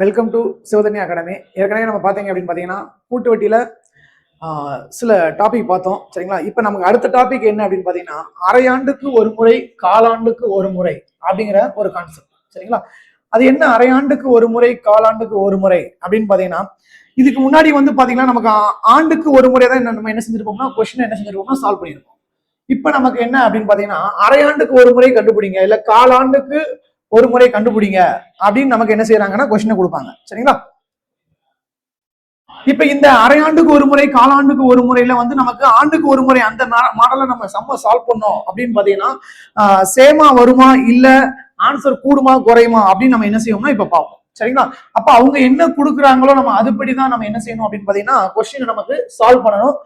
Welcome to சிவதன்யா academy. ஏற்கனவே நம்ம பார்த்தீங்க அப்படின்னு பார்த்தீங்கன்னா கூட்டு வட்டியில் சில டாபிக் பார்த்தோம். சரிங்களா? இப்போ நமக்கு அடுத்த டாபிக் என்ன அப்படின்னு பார்த்தீங்கன்னா அரையாண்டுக்கு ஒரு முறை, காலாண்டுக்கு ஒரு முறை அப்படிங்கிற ஒரு கான்செப்ட். சரிங்களா? அது என்ன அரையாண்டுக்கு ஒரு முறை, காலாண்டுக்கு ஒரு முறை அப்படின்னு பார்த்தீங்கன்னா, இதுக்கு முன்னாடி வந்து பார்த்தீங்கன்னா நமக்கு ஆண்டுக்கு ஒரு முறை தான் நம்ம என்ன செஞ்சிருப்போம்னா கொஸ்டின் என்ன செஞ்சிருப்போம்னா சால்வ் பண்ணியிருப்போம். இப்போ நமக்கு என்ன அப்படின்னு பார்த்தீங்கன்னா அரையாண்டுக்கு ஒரு முறை கண்டுபிடிங்க, இல்லை காலாண்டுக்கு ஒரு முறை கண்டுபிடிங்க அப்படின்னு நமக்கு என்ன செய்யறாங்கன்னா கொஸ்டினை கொடுப்பாங்க. சரிங்களா? இப்ப இந்த அரையாண்டுக்கு ஒரு முறை, காலாண்டுக்கு ஒரு முறையில வந்து நமக்கு ஆண்டுக்கு ஒரு முறை அந்த மாடலை நம்ம சம்ம சால்வ் பண்ணோம் அப்படின்னு பாத்தீங்கன்னா சேமா வருமா இல்ல ஆன்சர் கூடுமா குறையுமா அப்படின்னு நம்ம என்ன செய்வோம்னா இப்ப பார்ப்போம். சரிங்களா? அப்ப அவங்க என்ன கொடுக்குறாங்களோ நம்ம அதுபடிதான் நம்ம என்ன செய்யணும் அப்படின்னு பாத்தீங்கன்னா கொஸ்டினை நமக்கு சால்வ் பண்ணணும்.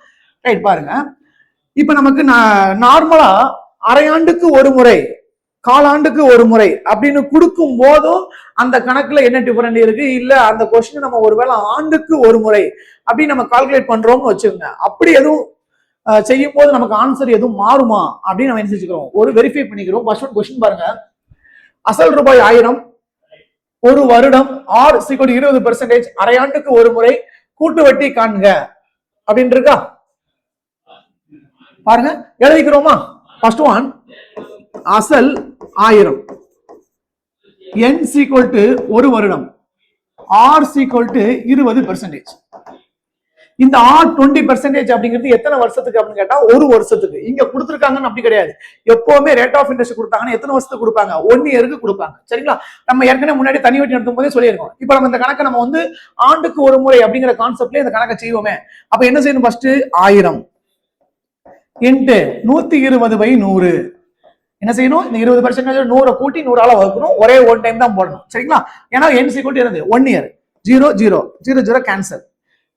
ரைட், பாருங்க. இப்ப நமக்கு நார்மலா அரையாண்டுக்கு ஒரு முறை, காலாண்டுக்கு ஒரு முறை அப்படின்னு கொடுக்கும் போதும் அந்த கணக்குல என்ன டிஃபரெண்ட் இருக்கு, இல்ல அந்த கொஸ்டின் நம்ம ஒருவேளை ஆண்டுக்கு ஒரு முறை அப்படின்னு நம்ம கால்குலேட் பண்றோம்னு வச்சுக்கோங்க, அப்படி எதுவும் செய்யும் போது நமக்கு ஆன்சர் எதுவும் மாறுமா அப்படின்னு நம்ம என்ன செஞ்சுக்கிறோம், ஒரு வெரிஃபை பண்ணிக்கிறோம். ஃபர்ஸ்ட் ஒன் கொஸ்டின் பாருங்க. அசல் ரூபாய் 1000 ஒரு வருடம் ஆர் = 20%, அரையாண்டுக்கு ஒரு முறை, கூட்டு வட்டி காண்க அப்படின்னு இருக்கா? பாருங்க, எழுதிக்கிறோமா? ஃபர்ஸ்ட் ஒன் அசல் 1000, n = ஒரு வருடம், r = 20%. இந்த r 20% அப்படிங்கிறது எத்தனை வருஷத்துக்கு அப்படின்னு கேட்டா ஒரு வருஷத்துக்கு. இங்க கொடுத்துருக்காங்கன்னு அப்படி கிடையாது. எப்பவுமே ரேட் ஆஃப் இன்ட்ரெஸ்ட் கொடுத்தாங்கன்னா எத்தனை வருஷத்துக்கு கொடுப்பாங்க? 1 இயருக்கு கொடுப்பாங்க. சரிங்களா? நம்ம ஏற்கனவே முன்னாடி தனி வட்டி நடத்தும் போதே சொல்லியிருக்கோம். இப்ப நம்ம இந்த கணக்கை நம்ம வந்து ஆண்டுக்கு ஒரு முறை அப்படிங்கிற கான்செப்ட்ல இந்த கணக்கை செய்வோமே. அப்ப என்ன செய்யணும்? ஃபர்ஸ்ட் 1000 × 120/100 என்ன செய்யணும்? இந்த 20% 100 கூட்டி 100ஆல வகுக்கணும். ஒரே ஒன் டைம் தான் போடணும். சரிங்களா? ஏன்னா n = என்னது? 1 இயர். 0 0 0 0 கேன்சல்.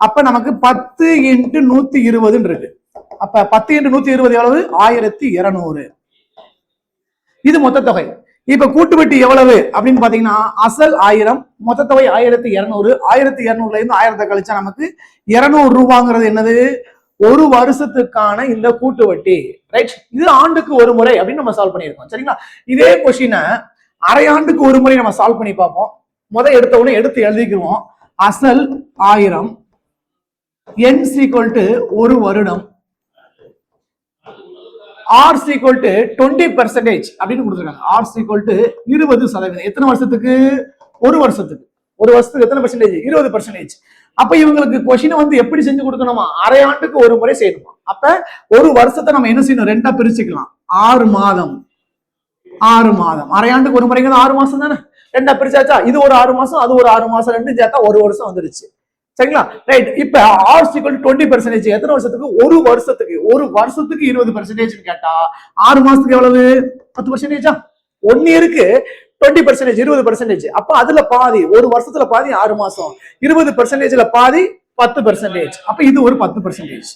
அப்ப நமக்கு 10 × 120 இருக்கு. அப்ப 10 × 120 எவ்வளவு? 1200. இது மொத்த தொகை. இப்ப கூட்டு வட்டி எவ்வளவு அப்படின்னு பாத்தீங்கன்னா அசல் 1000, மொத்த தொகை 1200. 1200ல இருந்து 1000 கழிச்சா நமக்கு 200 ரூபாங்கிறது என்னது? ஒரு வருஷத்துக்கான இந்த கூட்டு வட்டி. ரைட்? இது ஆண்டுக்கு ஒரு முறை அப்படின்னு நம்ம சால்வ் பண்ணியிருக்கோம். சரிங்களா? இதே கொஸ்டினை அரையாண்டுக்கு ஒரு முறை நம்ம சால்வ் பண்ணி பார்ப்போம். எடுத்த உடனே எடுத்து எழுதிக்குவோம். அசல் 1000, n = ஒரு வருடம், r = 20% அப்படின்னு கொடுத்துருக்காங்க. r = 20%. எத்தனை வருஷத்துக்கு? ஒரு வருஷத்துக்கு. ஒரு வருஷத்துக்கு எத்தனை பர்சன்டேஜ்? 20%. அப்ப இவங்களுக்கு கொஸ்டினை வந்து எப்படி செஞ்சு கொடுக்கணுமா? அரையாண்டுக்கு ஒரு முறை செய்யணுமா? அப்ப ஒரு வருஷத்தை நம்ம என்ன செய்யணும்? ரெண்டா பிரிச்சுக்கலாம். 6 மாதம் 6 மாதம். அரையாண்டுக்கு ஒரு முறைங்கிறது 6 மாசம் தானே? ரெண்டா பிரிச்சாச்சா? இது ஒரு 6 மாசம், அது ஒரு 6 மாசம், ரெண்டும் சேர்த்தா ஒரு வருஷம் வந்துருச்சு. சரிங்களா? ரைட். இப்ப r = 20%. எத்தனை வருஷத்துக்கு? ஒரு வருஷத்துக்கு. ஒரு வருஷத்துக்கு 20% கேட்டா 6 மாசத்துக்கு எவ்வளவு? 10%. 1 இயருக்கு 20%, 20%. அப்ப அதுல பாதி, ஒரு வருஷத்துல பாதி 6 மாசம், 20%ல பாதி 10%. அப்ப இது ஒரு 10%.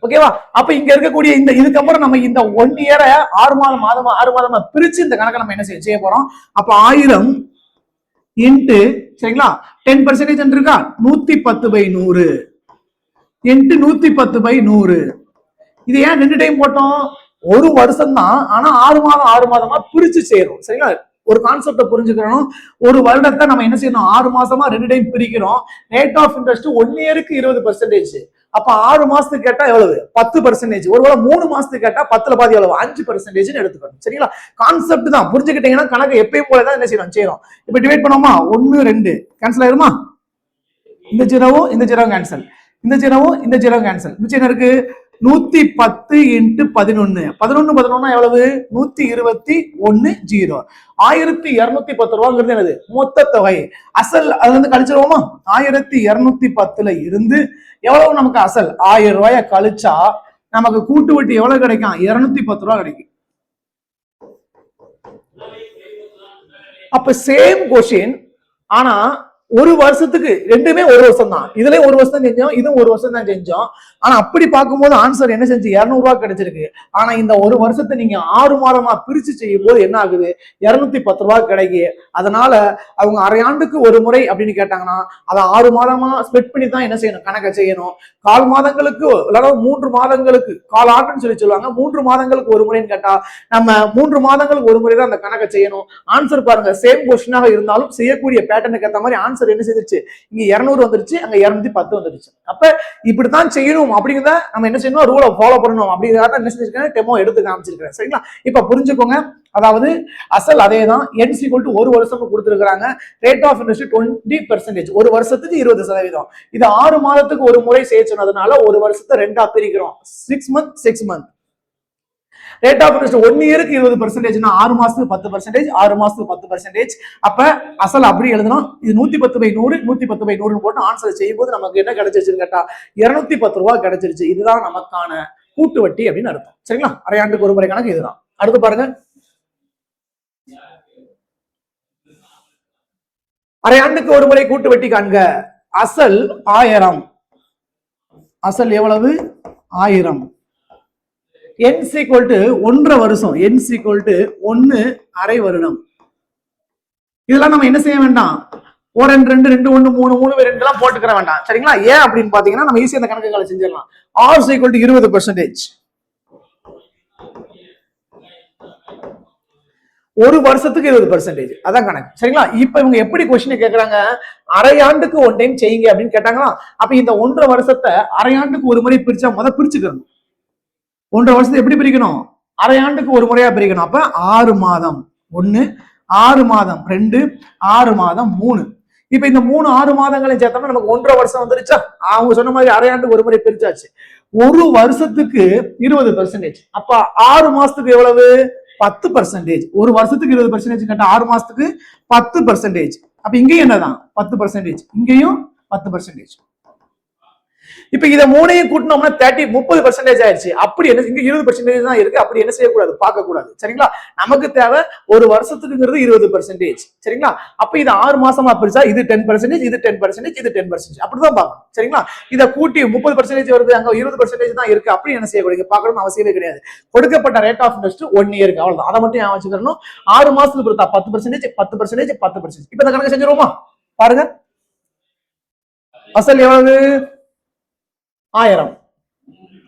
ஓகேவா? அப்ப இங்க இருக்கக்கூடிய இந்த இதுக்கப்புறம் நம்ம இந்த 1 இயரை 6 மாதமா பிரிச்சு இந்த கணக்கை நம்ம என்ன செய்ய போறோம். அப்ப 1000 × சரிங்களா 10% இருக்கா? 110/100 × 110/100. இது ஏன் 2 டைம் போட்டோம்? ஒரு வருஷம் தான், ஆனா 6 மாதமா பிரிச்சு செய்யறோம். சரிங்களா? ஒரு கான்செப்ட புரிஞ்சுக்கணும். ஒரு வருடத்தை நம்ம என்ன செய்யணும்? 6 மாசமா 2 டைம் பிரிக்கிறோம். ரேட் ஆஃப் இன்ட்ரெஸ்ட் 1 இயருக்கு 20%. அப்ப 6 மாசத்துக்கு கேட்டா எவ்வளவு? 10%. ஒருவேளை 3 மாசத்துக்கு கேட்டா 10ல பாதி எவ்வளவு? 5% எடுத்துக்கணும். சரிங்களா? கான்செப்ட் தான் புரிஞ்சுக்கிட்டீங்கன்னா கணக்கு எப்பயும் போலதான் என்ன செய்யறோம். இப்ப டிவைட் பண்ணோமா? 1 2 கேன்சல் ஆயிருமா? இந்த ஜீரோவும் இந்த ஜீரோ கேன்சல், இந்த ஜீரோவும் இந்த ஜீரோ கேன்சல். மிச்சம் என்ன இருக்கு? 110 × 11. 11 எவ்வளவு? 121 0. 1210 ரூபாங்கிறது என்னது? மொத்த தொகை. அசல் அதுல இருந்து கழிச்சிருவோமா? 1210ல இருந்து எவ்வளவு நமக்கு அசல்? 1000 ரூபாய கழிச்சா நமக்கு கூட்டு வட்டி எவ்வளவு கிடைக்கும்? 210 ரூபாய் கிடைக்கும். அப்ப சேம் கொஸ்டின், ஆனா ஒரு வருஷத்துக்கு ரெண்டுமே ஒரு வருஷம் தான். இதுல ஒரு வருஷம் தான் செஞ்சோம், இதுவும் ஒரு வருஷம் தான் செஞ்சோம். ஆனா அப்படி பார்க்கும்போது ஆன்சர் என்ன செஞ்சு 200 ரூபாய் கிடைச்சிருக்கு. ஆனா இந்த ஒரு வருஷத்தை நீங்க 6 மாதமா பிரிச்சு செய்யும் போது என்ன ஆகுது, 210 ரூபாய் கிடைக்கு. அதனால அவங்க அரை ஆண்டுக்கு ஒரு முறை அப்படின்னு கேட்டாங்கன்னா அதை 6 மாதமா ஸ்பிளிட் பண்ணி தான் என்ன செய்யணும், கணக்கை செய்யணும். கால் மாதங்களுக்கு இல்லைன்னா 3 மாதங்களுக்கு, கால் ஆண்டுன்னு சொல்லுவாங்க, 3 மாதங்களுக்கு ஒரு முறைன்னு கேட்டா நம்ம 3 மாதங்களுக்கு ஒரு முறை தான் அந்த கணக்கை செய்யணும். ஆன்சர் பாருங்க, சேம் கொஸ்டினாக இருந்தாலும் செய்யக்கூடிய பேட்டர்னுக்கு ஏற்ற மாதிரி ஆன்சர் என்ன செய்திருச்சு, இங்க 200 வந்துருச்சு, அங்க 210 வந்துருச்சு. அப்ப இப்படித்தான் செய்யணும் அப்படிங்கிறத நம்ம என்ன செய்யணும், ரூலை ஃபாலோ பண்ணணும் அப்படிங்கிறத என்ன செஞ்சிருக்கேன், டெமோ எடுத்து காமிச்சிருக்கிறேன். சரிங்களா? இப்ப புரிஞ்சுக்கோங்க. அதாவது அசல் அதே தான், n = 1 வருஷம் கொடுத்துருக்காங்க. ரேட் ஆஃப் இன்ட்ரெஸ்ட் 20%, ஒரு வருஷத்துக்கு 20%. இது 6 மாதத்துக்கு ஒரு முறை செய்ய சொன்னதுனால ஒரு வருஷத்தை 2ஆ பிரிக்கிறோம், 6 months 6 months. Rate of interest 1 இயருக்கு 20%, 6 மாசத்துக்கு 10%, 6 மாசத்துக்கு 10%. அப்ப அசல் அப்படி எழுதணும். இது 110/100, 110/100 போட்டு ஆன்சர் செய்யும் போது நமக்கு என்ன கிடைச்சிருச்சுன்னு கேட்டா 210 ரூபாய் கிடைச்சிருச்சு. இதுதான் நமக்கான கூட்டு வட்டி அப்படின்னு அர்த்தம். சரிங்களா? அரையாண்டுக்கு ஒரு முறை கணக்கு இதுதான். அடுத்து பாருங்க, அரையாண்டுக்கு ஒரு முறை கூட்டு வட்டி காண்க. அசல் 1000. அசல் எவ்வளவு? 1000. n = 1.5 வருஷம், n = 1 அரை வருடம். இதெல்லாம் நம்ம என்ன செய்ய வேண்டாம், 4 2 2 1 3 3 2 எல்லாம் போட்டுக்கிற வேண்டாம். சரிங்களா? ஏன் அப்படின்னு பாத்தீங்கன்னா நம்ம ஈஸியா இந்த கணக்குகளை செஞ்சிடலாம். r = 20%. ஒரு வருஷத்துக்கு 20%, அதான் கணக்கு. சரிங்களா? இப்ப இவங்க எப்படி கொஸ்டின் கேட்கறாங்க, அரையாண்டுக்கு 1 டைம் செய்யுங்க அப்படின்னு கேட்டாங்களா? அப்ப இந்த 1.5 வருஷத்தை அரையாண்டுக்கு ஒரு முறை பிரிச்சா முதல் பிரிச்சுக்கணும். 1.5 வருஷத்தை எப்படி பிரிக்கணும், அரையாண்டுக்கு ஒரு முறையா பிரிக்கணும். அப்ப 6 மாதம் 1, 6 மாதம் 2, 6 மாதம் 3. இப்ப இந்த 6 மாதங்களையும் சேர்த்தோம்னா நமக்கு 1.5 வருஷம் வந்துருச்சா? அவங்க சொன்ன மாதிரி அரையாண்டுக்கு ஒரு முறை பிரிச்சாச்சு. ஒரு வருஷத்துக்கு 20%. அப்ப 6 மாசத்துக்கு எவ்வளவு, 10%. ஒரு வருஷத்துக்கு 20% கேட்டா 6 மாசத்துக்கு 10%. அப்ப இங்கேயும் என்னதான் 10%, இங்கேயும் 10%. இப்ப இதை மூணையும் கூட்டினோம்னா 30% ஆயிடுச்சு. அப்படி என்ன, இங்க 20% தான் இருக்கு. அப்படி என்ன செய்யக்கூடாது, பார்க்க கூடாது. சரிங்களா? நமக்கு தேவை ஒரு வருஷத்துக்குங்கிறது 20%. சரிங்களா? அப்ப இது 6 மாசமா பிரிச்சா இது 10%, இது 10%, இது 10%. அப்படிதான் பார்க்கணும். சரிங்களா? இதை கூட்டி 30% வருது, அங்க 20% தான் இருக்கு. அப்படி என்ன செய்யக்கூடாது, பார்க்கணும்னு அவசியமே கிடையாது. கொடுக்கப்பட்ட ரேட் ஆஃப் இன்ட்ரெஸ்ட் 1 இயருக்கு, அவ்வளவுதான். அதை மட்டும் ஞாபகம் வச்சுக்கணும். 6 மாசத்துக்கு பொறுத்தா 10%, 10%, 10%. இப்ப இந்த கணக்கு செஞ்சிருவோமா? பாருங்க, அசல் எவ்வளவு, 1000.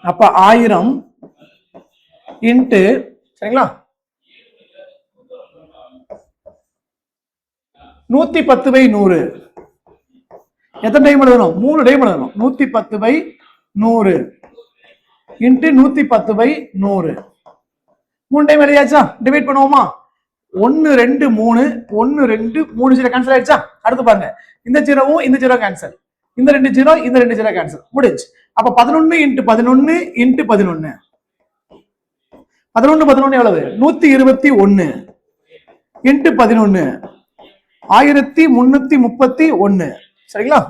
அப்ப 1000 இன்ட்டு, சரிங்களா, 110/100. எத்தனை டைம் எழுதணும், 3 டைம் எழுதணும். 110/100 இன்ட்டு 110/100. 3 டைம் எழுதியாச்சா? டிவைட் பண்ணுவோமா? 1 2 3, 1 2 3 ஜீரோ கேன்சல் ஆயிடுச்சா? அடுத்து பாருங்க, இந்த ஜீரோவும் இந்த ஜீரோ கேன்சல், இந்த 2 ஜீரோ இந்த 2 ஜீரோ கேன்சல், முடிஞ்சு. அப்ப 11 × 11 × 11, 11 11 எவ்வளவு, 121 × 11, 1331. சரிங்களா?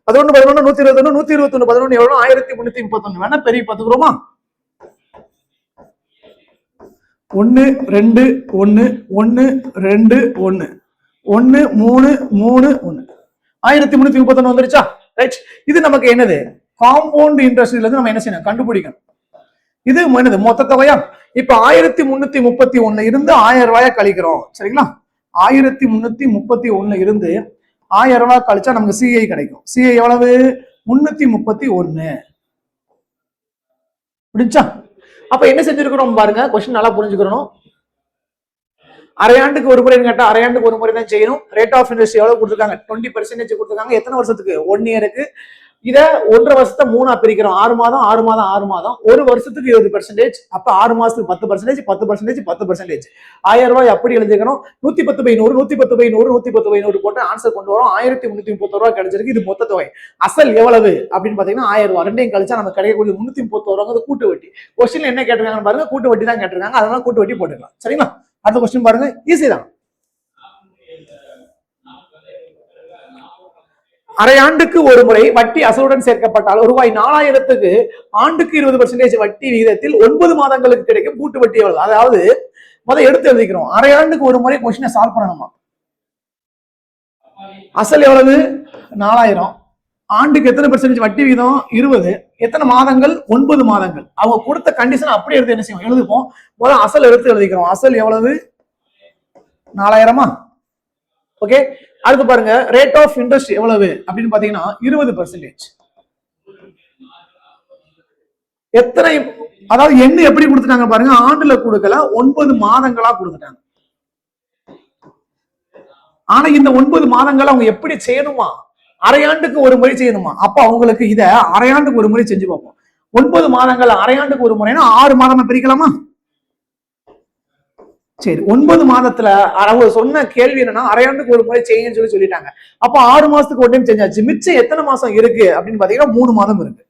11 11 121, 121 11 எவ்வளவு, 1331. வேணா பெரிய பார்த்துக்கிறோமா? 1 2 1 1 2 1 1 3 3 1, 1331 வந்துருச்சா? ரைட். இது நமக்கு என்னது, காம்பவுண்ட் இன்ட்ரெஸ்ட்ல இருந்து நம்ம என்ன செய்யணும், கண்டுபிடிக்கணும். இது என்னது, மொத்த தொகையா? இப்ப 1331 இருந்து 1000 ரூபாய கழிக்கிறோம். சரிங்களா? 1331 இருந்து 1000 ரூபாய் கழிச்சா நமக்கு சிஐ கிடைக்கும். சிஐ எவ்வளவு, 331. முடிஞ்சா? அப்ப என்ன செஞ்சிருக்கிறோம் பாருங்க, கொஸ்டின் நல்லா புரிஞ்சுக்கணும். அரையாண்டுக்கு ஒரு முறை கேட்டா அரையாண்டுக்கு ஒரு முறை தான் செய்யணும். ரேட் ஆஃப் இன்ட்ரெஸ்ட் எவ்வளவு கொடுத்துருக்காங்க, 20% கொடுத்துருக்காங்க. எத்தனை வருஷத்துக்கு, 1 இயருக்கு. இத 1.5 வருஷத்தை 3ஆ பிரிக்கிறோம். 6 மாதம் 6 மாதம் 6 மாதம், ஒரு வருஷத்துக்கு 20%. அப்ப 6 மாசத்துக்கு 10%, 10%, 10%. 1000 ரூபாய் அப்படி எழுதிக்கணும். 110/100, 110/100, 110/100 போட்டு ஆன்சர் கொண்டு வரோம். 1331 ரூபாய் கிடைச்சிருக்கு. இது மொத்த தொகை. அசல் எவ்வளவு அப்படின்னு பாத்தீங்கன்னா 1000 ரூபாய். ரெண்டையும் கழிச்சா நமக்கு கிடைக்கக்கூடிய 331 ரூபாய் கூட்டு வட்டி. கொஸ்டின் என்ன கேட்டிருக்காங்க பாருங்க, கூட்டு வட்டி தான் கேட்டிருக்காங்க. அதனால கூட்டு வட்டி போட்டுக்கலாம். சரிங்களா? அடுத்த கொஸ்டின் பாருங்க, ஈஸி தான். அரையாண்டுக்கு ஒரு முறை வட்டி அசலுடன் சேர்க்கப்பட்டால் ரூபாய் 4000க்கு ஆண்டுக்கு 20% வட்டி விகிதத்தில் 9 மாதங்களுக்கு கிடைக்கும் கூட்டு வட்டி எவ்வளவு? அதாவது முதல் எடுத்து எழுதிக்கிறோம். அரையாண்டுக்கு ஒரு முறை கொஸ்டினை சால்வ் பண்ணணுமா? அசல் எவ்வளவு 4000, ஆண்டுக்கு எத்தனை பெர்சன்டேஜ் வட்டி வீதம் 20, எத்தனை மாதங்கள் 9 மாதங்கள். அவங்க கொடுத்த கண்டிஷன் அப்படியே எடுத்து என்ன செய்வோம் எழுதுப்போம். முதல்ல அசல் எடுத்து எழுதிக்கிறோம். அசல் எவ்வளவு 4000. ஓகே, அடுத்து பாருங்க ரேட் ஆஃப் இன்ட்ரெஸ்ட் எவ்வளவு அப்படின்னு பாத்தீங்கன்னா 20%. எத்தனை, அதாவது எண்ணு எப்படி கொடுத்துட்டாங்க பாருங்க, ஆண்டுல கொடுக்கல 9 மாதங்களா கொடுத்துட்டாங்க. ஆனா இந்த 9 மாதங்கள் அவங்க எப்படி செய்யணுமா, அரையாண்டுக்கு ஒரு முறை செய்யணுமா. அப்ப அவங்களுக்கு இத அரையாண்டுக்கு ஒரு முறை செஞ்சு பார்ப்போம். 9 மாதங்கள் அரையாண்டுக்கு ஒரு முறைனா 6 மாதமா பிரிக்கலாமா? சரி, 9 மாதத்துல அவங்க சொன்ன கேள்வி என்னன்னா அரையாண்டுக்கு ஒரு முறை செய்யுன்னு சொல்லிட்டாங்க. அப்ப 6 மாசத்துக்கு ஒரு டைம் செஞ்சாச்சு. மிச்சம் எத்தனை மாசம் இருக்கு அப்படின்னு பாத்தீங்கன்னா 3 மாதம் இருக்கு.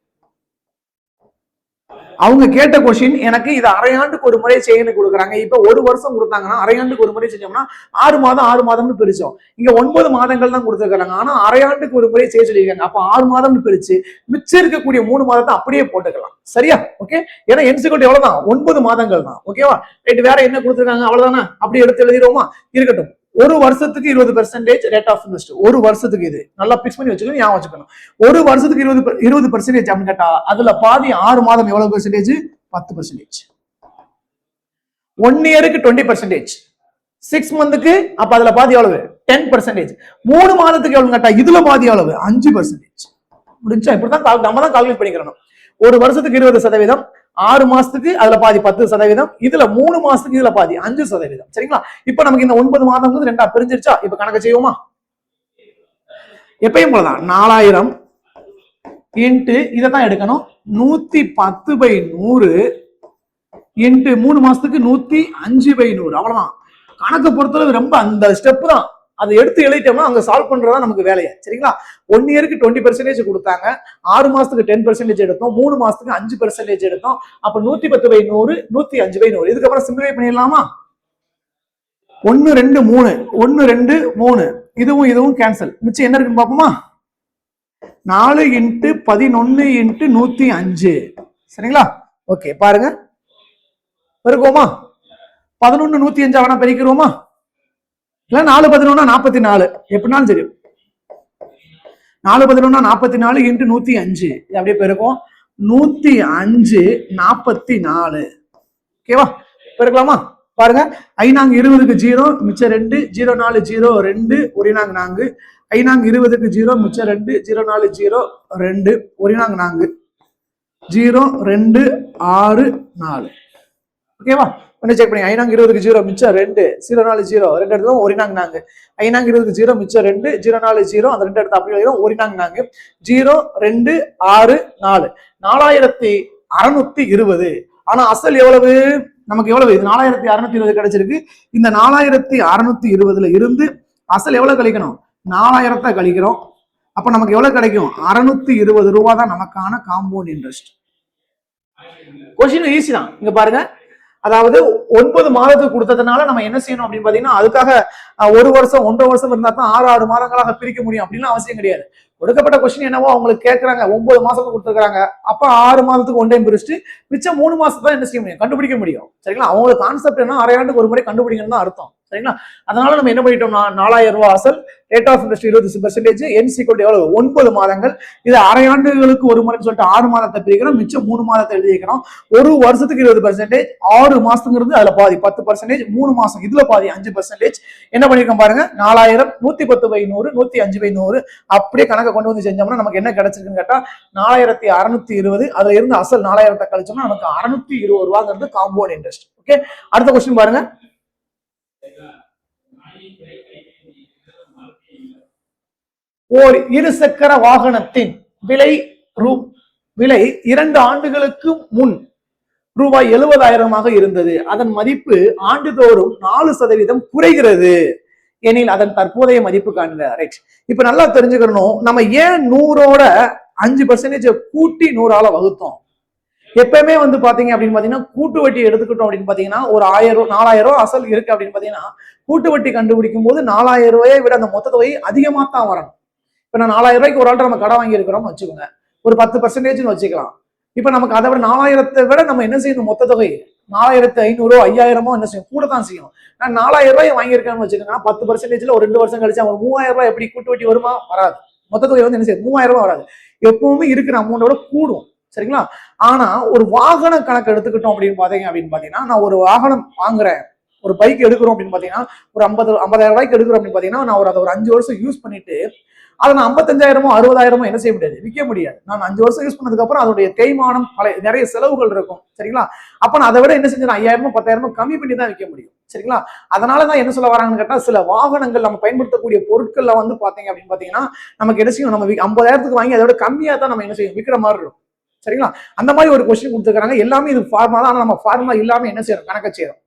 அவங்க கேட்ட கொஸ்டின் எனக்கு இது அரையாண்டுக்கு ஒரு முறை செய்யணும் கொடுக்குறாங்க. இப்ப 1 வருஷம் கொடுத்தாங்கன்னா அரையாண்டுக்கு ஒரு முறை செஞ்சோம்னா 6 மாதம் 6 மாதம்னு பிரிச்சோம். இங்க 9 மாதங்கள் தான் கொடுத்துருக்காங்க. ஆனா அரையாண்டுக்கு ஒரு முறை செய்ய சொல்லியிருக்காங்க. அப்ப 6 மாதம்னு பிரிச்சு மிச்சம் இருக்கக்கூடிய 3 மாதத்தை அப்படியே போட்டுக்கலாம். சரியா? ஓகே, ஏன்னா என்சிகோட் எவ்வளவுதான் 9 மாதங்கள் தான். ஓகேவா? ரைட், வேற என்ன கொடுத்துருக்காங்க அவ்வளவுதானே, அப்படி எடுத்து எழுதிடுவோமா? இருக்கட்டும். 1 வருஷத்துக்கு 20% ரேட் ஆஃப் இன்ட்ரெஸ்ட். 1 வருஷத்துக்கு இது நல்லா பிக்ஸ் பண்ணி வச்சுக்கணும், ஞாபகம் வச்சுக்கணும். 1 வருஷத்துக்கு 20% அப்படின்னு கேட்டா அதுல பாதி 6 மாதம் எவ்வளவு பெர்சன்டேஜ்? 10%. 1 இயருக்கு 20%, 6 மந்த்துக்கு அப்ப அதுல பாதி எவ்வளவு? 10%. 3 மாதத்துக்கு எவ்வளவு கேட்டா இதுல பாதி எவ்வளவு? 5%. முடிஞ்சா இப்படிதான் நம்ம தான் கால்குலேட் பண்ணிக்கிறோம். 1 வருஷத்துக்கு 20%, 6 மாசத்துக்கு அதுல பாதி 10%, இதுல 3 மாசத்துக்கு இதுல பாதி 5%. சரிங்களா? இப்ப நமக்கு இந்த 9 மாதம் வந்து 2ஆ பிரிஞ்சிருச்சா? இப்ப கணக்கு செய்வோமா? எப்பயும் போலதான் 4000 இன்ட்டு இதைத்தான் எடுக்கணும் 110/100 இன்ட்டு 3 மாசத்துக்கு 105/100. அவ்வளவுதான். கணக்கு பொறுத்தளவு ரொம்ப அந்த ஸ்டெப் தான். அதை எடுத்து எழுதிட்டோம்னா அங்க சால்வ் பண்றதா நமக்கு வேலையை. சரிங்களா? 1 இயருக்கு 20% கொடுத்தாங்க, 6 மாசத்துக்கு 10% எடுத்தோம், 3 மாசத்துக்கு 5% எடுத்தோம். அப்ப 110/100 105/100. இதுக்கப்புறம் சிம்பிளிஃபை பண்ணிடலாமா? 1 2 3 1 2 3 இதுவும் இதுவும் கேன்சல். மிச்சம் என்ன இருக்குன்னு பாப்போமா? 4 இன்ட்டு 11 இன்ட்டு 105. சரிங்களா? ஓகே, பாருங்க பெருக்குவோமா? 11 105 அவனா பெருக்கிறோமா? இல்ல 4 11 44, எப்படினாலும் சரி. 4 11 44 இன்ட்டு 105 அப்படியே பெருக்கும். 105 44. ஓகேவா? பெருக்கலாமா? பாருங்க, 5 20க்கு 0 மிச்சம் 2, 0 4 0 2 1 4 5 20க்கு 0 மிச்சம் 2, 0 4 0 2 1 4 0 2 6 4. ஓகேவா? கொஞ்சம் செக் பண்ணி 5 20க்கு 0 மிச்சம் 2, 0 4 0 2 எடுத்தோம் 1 4 5 20க்கு 0 மிச்சம் 2, 0 4 0 அந்த 2 எடுத்து அப்படி எழுதுறோம் 1 4 0 2 6 4 4620. ஆனா அசல் எவ்வளவு? நமக்கு எவ்வளவு? இது 4620 கிடைச்சிருக்கு. இந்த 4620ல இருந்து அசல் எவ்வளவு கழிக்கணும்? 4000 கழிக்கிறோம். அப்ப நமக்கு எவ்வளவு கிடைக்கும்? 620 ரூபாய் தான் நமக்கான காம்பவுண்ட் இன்ட்ரெஸ்ட். கொஸ்டின் ஈஸி தான். இங்க பாருங்க, அதாவது 9 மாதத்துக்கு கொடுத்ததுனால நம்ம என்ன செய்யணும் அப்படின்னு பாத்தீங்கன்னா அதுக்காக 1 வருஷம் 1.5 வருஷம் இருந்தா தான் 6 மாதங்களாக பிரிக்க முடியும் அப்படின்னு அவசியம் கிடையாது. கொடுக்கப்பட்ட கொஸ்டின் என்னவோ அவங்களுக்கு கேட்கறாங்க 9 மாசத்துக்கு கொடுத்துருக்காங்க, அப்ப 6 மாதத்துக்கு 1 டைம் பிரிச்சுட்டு மிச்சம் 3 மாசம் தான் என்ன செய்ய முடியும்? கண்டுபிடிக்க முடியும். சரிங்களா? அவங்களுக்கு கான்செப்ட் என்ன, அரையாண்டுக்கு ஒரு முறை கண்டுபிடிக்கணும் தான் அர்த்தம். சரிங்களா? அதனால நம்ம என்ன பண்ணிட்டோம்னா 4000 ரூபாய் அசல், ரேட் ஆஃப் இன்ட்ரெஸ்ட் 20%, என்சிக்வல் எவ்வளவு? 9 மாதங்கள். இது அரையாண்டுகளுக்கு ஒரு முறைன்னு சொல்லிட்டு 6 மாதத்தை பிரிக்கிறோம், மிச்சம் 3 மாதத்தை எழுதி வைக்கிறோம். 1 வருஷத்துக்கு 20%, 6 மாசத்துங்கிறது அதுல பாதி 10%, 3 மாசம் இதுல பாதி 5%. என்ன பண்ணிருக்கோம் பாருங்க, 4000 110/100 105/100 அப்படியே கணக்கை கொண்டு வந்து செஞ்சோம்னா நமக்கு என்ன கிடைச்சிருக்குன்னு கேட்டா 4620. அதுல இருந்து அசல் 4000 கழிச்சோம்னா நமக்கு 620 ரூபாங்கிறது காம்பவுண்ட் இன்ட்ரெஸ்ட். ஓகே, அடுத்த கொஸ்டின் பாருங்க. ஓர் இருசக்கர வாகனத்தின் விலை 2 ஆண்டுகளுக்கு முன் ரூபாய் 70,000 இருந்தது. அதன் மதிப்பு ஆண்டுதோறும் 4% குறைகிறது எனில் அதன் தற்போதைய மதிப்பு காண்க. ரைட், இப்ப நல்லா தெரிஞ்சுக்கணும், நம்ம ஏன் 100ஓட 5% கூட்டி 100ஆல வகுத்தோம். எப்பவுமே வந்து பாத்தீங்க அப்படின்னு பாத்தீங்கன்னா கூட்டு வட்டி எடுத்துக்கிட்டோம் அப்படின்னு பாத்தீங்கன்னா ஒரு 4000 ரூபாய் அசல் இருக்கு அப்படின்னு பாத்தீங்கன்னா கூட்டு வட்டி கண்டுபிடிக்கும் போது 4000 ரூபாயை விட அந்த மொத்த தொகை அதிகமா தான் வரணும். இப்ப நான் 4000 ரூபாய்க்கு ஒரு ஆள்கிட்ட நம்ம கடை வாங்கி இருக்கிறோம்னு வச்சுக்கோங்க, ஒரு 10% வச்சுக்கலாம். இப்ப நமக்கு அதை விட 4000 விட நம்ம என்ன செய்யணும்? மொத்த தொகை 4500 5000 என்ன செய்யும், கூட தான் செய்யும். நான் 4000 ரூபாய் வாங்கியிருக்கேன்னு வச்சுக்கோங்க, 10% ஒரு 2 வருஷம் கழிச்சு அவன் 3000 ரூபாய் எப்படி கூட்டு வட்டி வருமா, வராது. மொத்த தொகை வந்து என்ன செய்யும், 3000 ரூபாய் வராது. எப்பவுமே இருக்கிற அமௌண்டோட கூடும். சரிங்களா? ஆனா ஒரு வாகன கணக்கு எடுத்துக்கிட்டோம் அப்படின்னு பாத்தீங்கன்னா, நான் ஒரு வாகனம் வாங்குறேன், ஒரு பைக் எடுக்கிறோம் அப்படின்னு பாத்தீங்கன்னா, ஒரு 50,000 ரூபாய்க்கு எடுக்கிறோம் அப்படின்னு பாத்தீங்கன்னா, நான் அதை ஒரு 5 வருஷம் யூஸ் பண்ணிட்டு அதை நான் 55,000 60,000 என்ன செய்ய முடியாது, விற்க முடியாது. நான் 5 வருஷம் யூஸ் பண்ணதுக்கு அப்புறம் அதோடைய தேய்மானம் நிறைய செலவுகள் இருக்கும். சரிங்களா? அப்ப நான் அதை விட என்ன செஞ்சேன், 5,000 10,000 கம்மி பண்ணி தான் விற்க முடியும். சரிங்களா? அதனாலதான் என்ன சொல்ல வராங்கன்னு கேட்டா, சில வாகனங்கள் நம்ம பயன்படுத்தக்கூடிய பொருட்கள்ல வந்து பாத்தீங்க அப்படின்னு பாத்தீங்கன்னா, நமக்கு என்ன செய்யும், நம்ம 50,000 வாங்கி அதோட கம்மியா தான் நம்ம என்ன செய்யும், விற்கிற மாதிரி இருக்கும். சரிங்களா? அந்த மாதிரி ஒரு கொஸ்டின் கொடுத்துருக்காங்க. எல்லாமே இது ஃபார்மா தான். ஆனா நம்ம ஃபார்முலா இல்லாம என்ன செய்யறோம், கணக்க செய்யறோம்.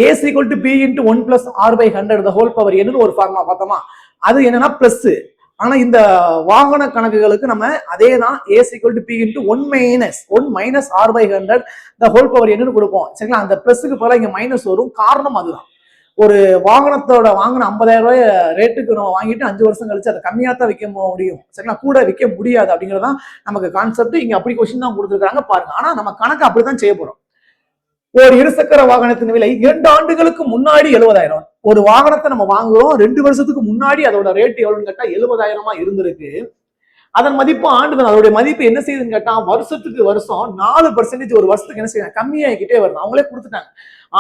A is equal to P into 1 plus R by 100 the whole power n ஒரு ஃபார்முலா பார்த்தோமா, அது என்னன்னா பிளஸ். ஆனா இந்த வாகன கணக்குகளுக்கு நம்ம அதே தான் A is equal to P into 1 minus R by 100 the whole power n கொடுப்போம். சரிங்களா? அந்த பிளஸ்க்கு பதிலா இங்க மைனஸ் வரும். காரணம் அதுதான். ஒரு வாகனத்தோட வாங்கின 50,000 ரூபாய் ரேட்டுக்கு நம்ம வாங்கிட்டு 5 வருஷம் கழிச்சு அதை கம்மியா தான் விற்க முடியும். சரிங்களா? கூட விற்க முடியாது அப்படிங்கறதான் நமக்கு கான்செப்ட். இங்க அப்படி கொஸ்டின் தான் கொடுத்துருக்காங்க பாருங்க. ஆனா நம்ம கணக்கு அப்படிதான் செய்ய போறோம். ஒரு இருசக்கர வாகனத்தின் விலை 2 ஆண்டுகளுக்கு முன்னாடி 70,000. ஒரு வாகனத்தை நம்ம வாங்குறோம், 2 வருஷத்துக்கு முன்னாடி அதோட ரேட் எவ்வளவுன்னு கேட்டா 70,000 இருந்திருக்கு. அதன் மதிப்பு ஆண்டுகள், அதோடைய மதிப்பு என்ன செய்யுதுன்னு கேட்டா வருஷத்துக்கு வருஷம் 4% ஒரு வருஷத்துக்கு என்ன செய்யணும், கம்மியாகிக்கிட்டே வருது. அவங்களே கொடுத்துட்டாங்க,